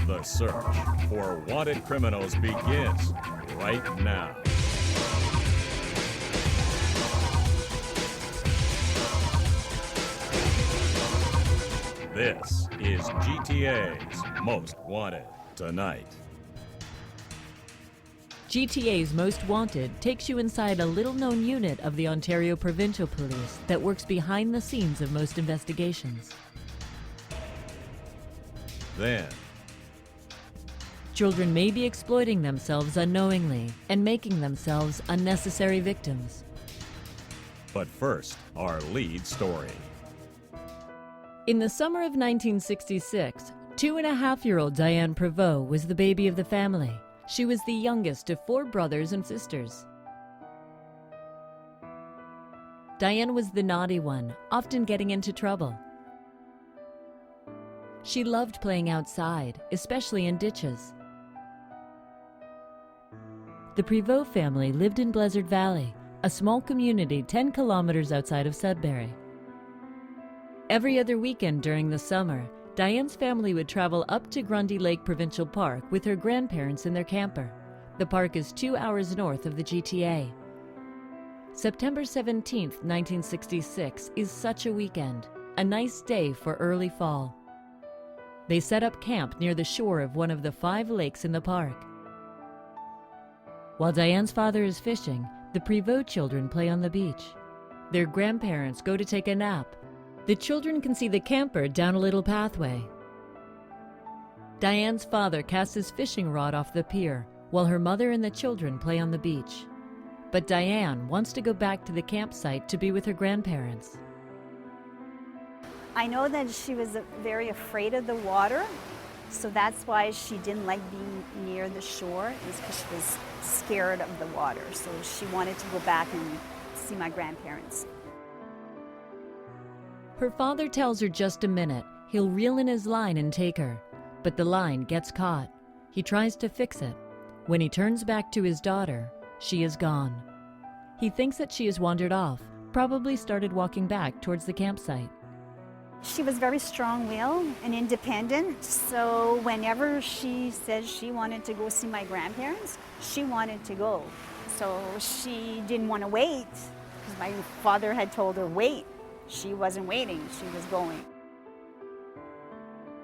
The search for wanted criminals begins right now. This is GTA's Most Wanted Tonight. GTA's Most Wanted takes you inside a little-known unit of the Ontario Provincial Police that works behind the scenes of most investigations. Then, children may be exploiting themselves unknowingly and making themselves unnecessary victims. but first, our lead story. In the summer of 1966, 2.5-year-old Diane Prevost was the baby of the family. She was the youngest of 4 brothers and sisters. Diane was the naughty one, often getting into trouble. She loved playing outside, especially in ditches. The Prevost family lived in Blizzard Valley, a small community 10 kilometers outside of Sudbury. Every other weekend during the summer, Diane's family would travel up to Grundy Lake Provincial Park with her grandparents in their camper. The park is 2 hours north of the GTA. September 17, 1966 is such a weekend, a nice day for early fall. They set up camp near the shore of one of the 5 lakes in the park. While Diane's father is fishing, the Prevost children play on the beach. Their grandparents go to take a nap. The children can see the camper down a little pathway. Diane's father casts his fishing rod off the pier, while her mother and the children play on the beach. But Diane wants to go back to the campsite to be with her grandparents. I know that she was very afraid of the water, so that's why she didn't like being near the shore, is because she was scared of the water. So she wanted to go back and see my grandparents. Her father tells her just a minute. He'll reel in his line and take her. But the line gets caught. He tries to fix it. When he turns back to his daughter, she is gone. He thinks that she has wandered off, probably started walking back towards the campsite. She was very strong-willed and independent, so whenever she said she wanted to go see my grandparents, she wanted to go. So she didn't want to wait, because my father had told her, wait. She wasn't waiting, she was going.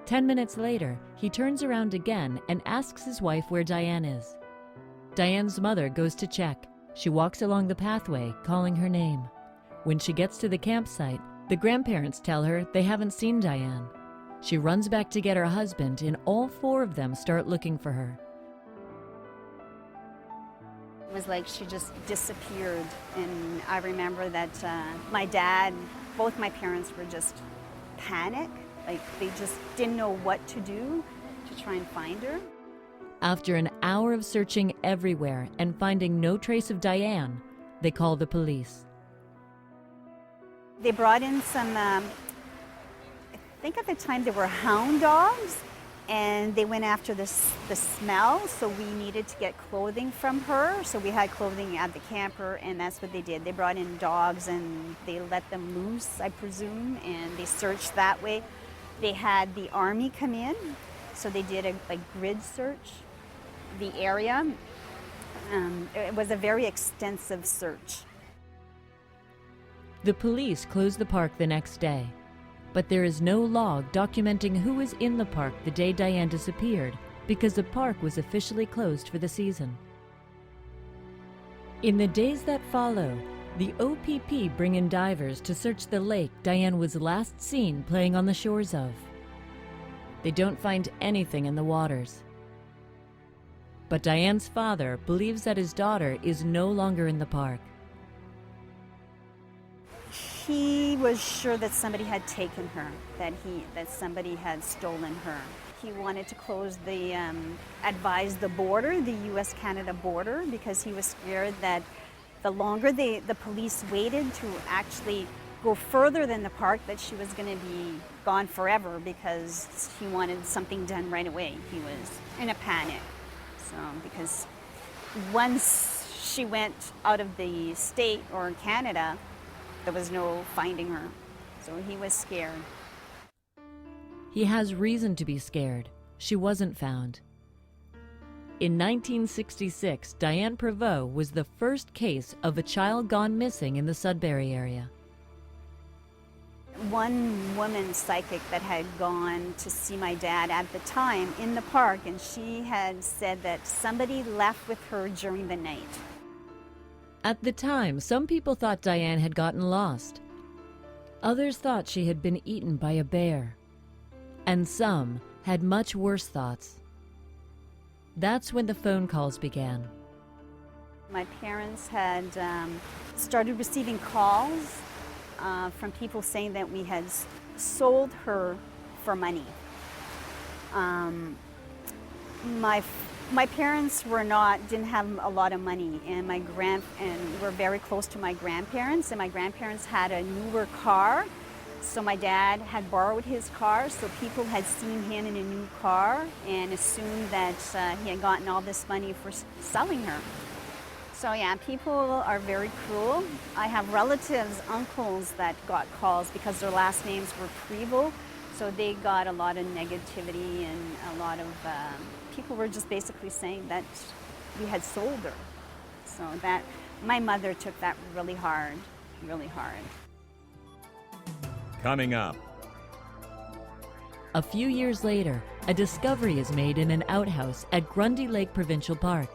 10 minutes later, he turns around again and asks his wife where Diane is. Diane's mother goes to check. She walks along the pathway, calling her name. When she gets to the campsite, the grandparents tell her they haven't seen Diane. She runs back to get her husband, and all 4 of them start looking for her. It was like she just disappeared, and I remember that my dad, both my parents were just panicked. Like they just didn't know what to do to try and find her. After an hour of searching everywhere and finding no trace of Diane, they call the police. They brought in some, I think at the time they were hound dogs, and they went after the smell, so we needed to get clothing from her. So we had clothing at the camper, and that's what they did. They brought in dogs and they let them loose, I presume, and they searched that way. They had the army come in, so they did a grid search, the area. It was a very extensive search. The police closed the park the next day, but there is no log documenting who was in the park the day Diane disappeared because the park was officially closed for the season. In the days that follow, the OPP bring in divers to search the lake Diane was last seen playing on the shores of. They don't find anything in the waters. But Diane's father believes that his daughter is no longer in the park. He was sure that somebody had taken her, that somebody had stolen her. He wanted to close advise the border, the U.S.-Canada border, because he was scared that the longer the police waited to actually go further than the park, that she was going to be gone forever, because he wanted something done right away. He was in a panic. So, because once she went out of the state or Canada, there was no finding her, so he was scared. He has reason to be scared. she wasn't found. In 1966, Diane Prevost was the first case of a child gone missing in the Sudbury area. One woman psychic that had gone to see my dad at the time in the park, and she had said that somebody left with her during the night. At the time, some people thought Diane had gotten lost. Others thought she had been eaten by a bear. And some had much worse thoughts. That's when the phone calls began. My parents had started receiving calls from people saying that we had sold her for money. My parents didn't have a lot of money, and we're very close to my grandparents, and my grandparents had a newer car. So my dad had borrowed his car, so people had seen him in a new car and assumed that he had gotten all this money for selling her. So yeah, people are very cruel. I have relatives, uncles that got calls because their last names were Prevost, so they got a lot of negativity, and a lot of people were just basically saying that we had sold her. So that, my mother took that really hard, really hard. Coming up. A few years later, a discovery is made in an outhouse at Grundy Lake Provincial Park.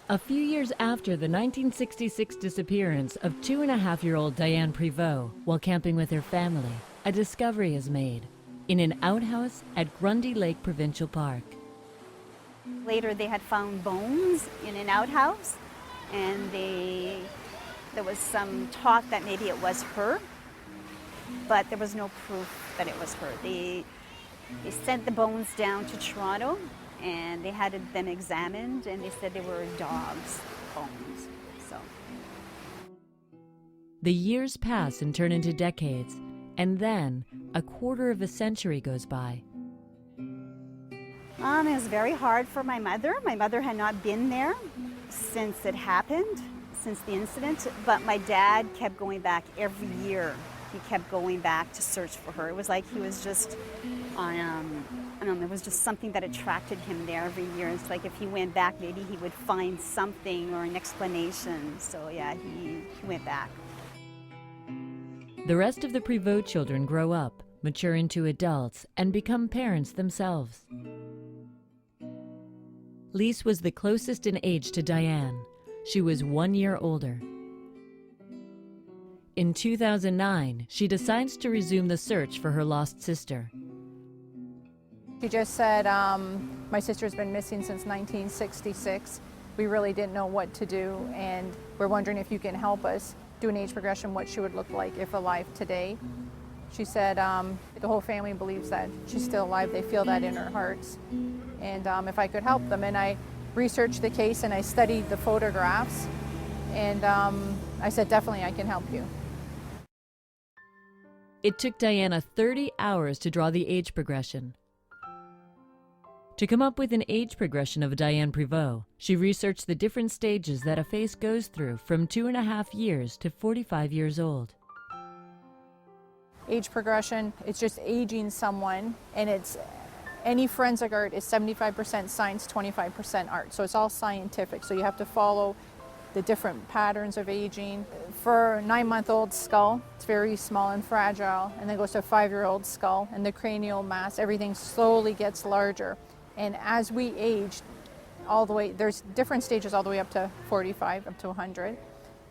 A few years after the 1966 disappearance of 2.5-year-old Diane Prevost while camping with her family, a discovery is made in an outhouse at Grundy Lake Provincial Park. Later they had found bones in an outhouse, and there was some talk that maybe it was her, but there was no proof that it was her. They sent the bones down to Toronto, and they had them examined, and they said they were dogs' bones. So the years pass and turn into decades, and then a quarter of a century goes by. It was very hard for my mother. My mother had not been there since it happened, since the incident, but my dad kept going back every year. He kept going back to search for her. It was like he was just there was just something that attracted him there every year. It's like if he went back, maybe he would find something or an explanation. So yeah, he went back. The rest of the Prevost children grow up, mature into adults, and become parents themselves. Lise was the closest in age to Diane. She was 1 year older. In 2009, she decides to resume the search for her lost sister. She just said, my sister's been missing since 1966. We really didn't know what to do, and we're wondering if you can help us do an age progression, what she would look like if alive today. She said the whole family believes that she's still alive. They feel that in their hearts. And if I could help them. And I researched the case and I studied the photographs. And I said, definitely I can help you. It took Diana 30 hours to draw the age progression. To come up with an age progression of Diane Prevost, she researched the different stages that a face goes through from 2.5 years to 45 years old. Age progression, it's just aging someone, and it's any forensic art is 75% science, 25% art. So it's all scientific. So you have to follow the different patterns of aging. For a 9-month-old skull, it's very small and fragile, and then goes to a 5-year-old skull, and the cranial mass, everything slowly gets larger. And as we age, all the way, there's different stages all the way up to 45, up to 100.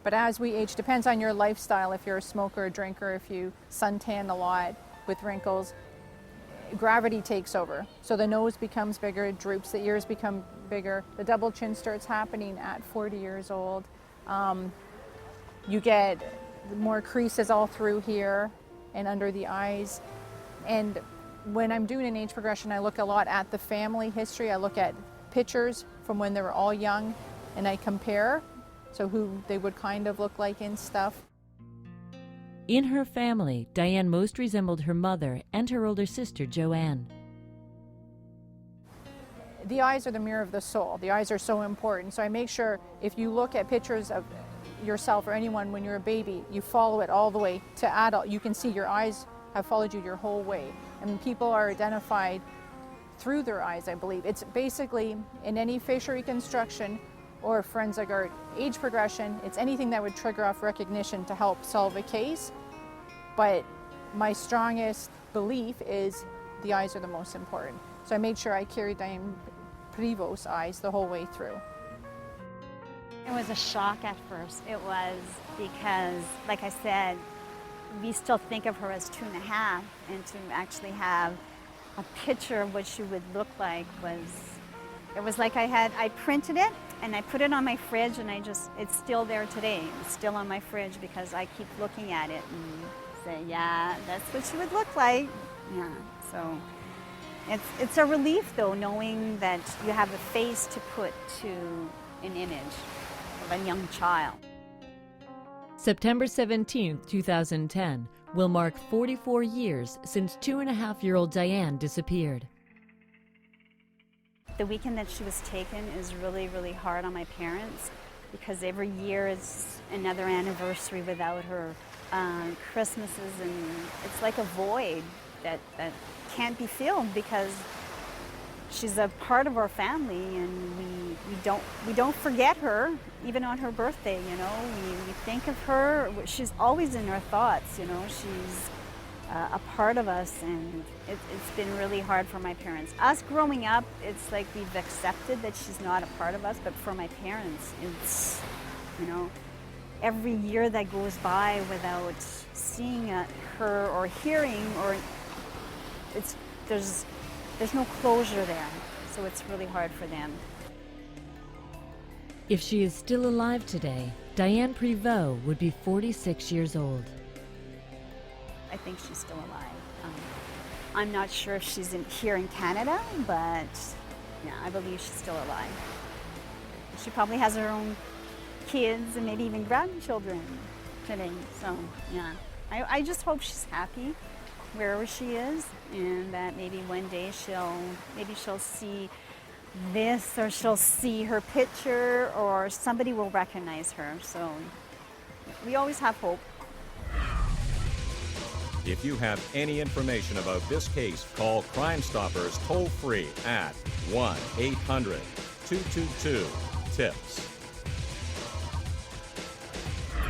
But as we age, depends on your lifestyle. If you're a smoker, a drinker, if you suntan a lot with wrinkles, gravity takes over. So the nose becomes bigger, it droops, the ears become bigger. The double chin starts happening at 40 years old. You get more creases all through here and under the eyes. And when I'm doing an age progression, I look a lot at the family history. I look at pictures from when they were all young, and I compare, so who they would kind of look like and stuff. In her family, Diane most resembled her mother and her older sister, Joanne. The eyes are the mirror of the soul. The eyes are so important. So I make sure if you look at pictures of yourself or anyone when you're a baby, you follow it all the way to adult. You can see your eyes have followed you your whole way. And people are identified through their eyes, I believe. It's basically in any facial reconstruction or forensic art age progression, it's anything that would trigger off recognition to help solve a case. But my strongest belief is the eyes are the most important. So I made sure I carried Diane Prevo's eyes the whole way through. It was a shock at first. It was because, like I said, we still think of her as 2.5, and to actually have a picture of what she would look like it was like I printed it and I put it on my fridge, and it's still there today. It's still on my fridge because I keep looking at it and say, yeah, that's what she would look like. Yeah, so it's a relief though, knowing that you have a face to put to an image of a young child. September 17, 2010, will mark 44 years since 2.5-year-old Diane disappeared. The weekend that she was taken is really, really hard on my parents because every year is another anniversary without her. Christmases, and it's like a void that can't be filled because she's a part of our family, and we don't forget her even on her birthday. You know, we think of her. She's always in our thoughts. You know, she's a part of us, and it's been really hard for my parents. Us growing up, it's like we've accepted that she's not a part of us, but for my parents, it's, you know, every year that goes by without seeing her or hearing, or there's no closure there, so it's really hard for them. If she is still alive today, Diane Prevost would be 46 years old. I think she's still alive. I'm not sure if she's here in Canada, but yeah, I believe she's still alive. She probably has her own kids and maybe even grandchildren today. So yeah, I just hope she's happy wherever she is, and that maybe one day she'll see this, or she'll see her picture, or somebody will recognize her. So we always have hope. If you have any information about this case, call Crime Stoppers toll-free at 1-800-222-TIPS.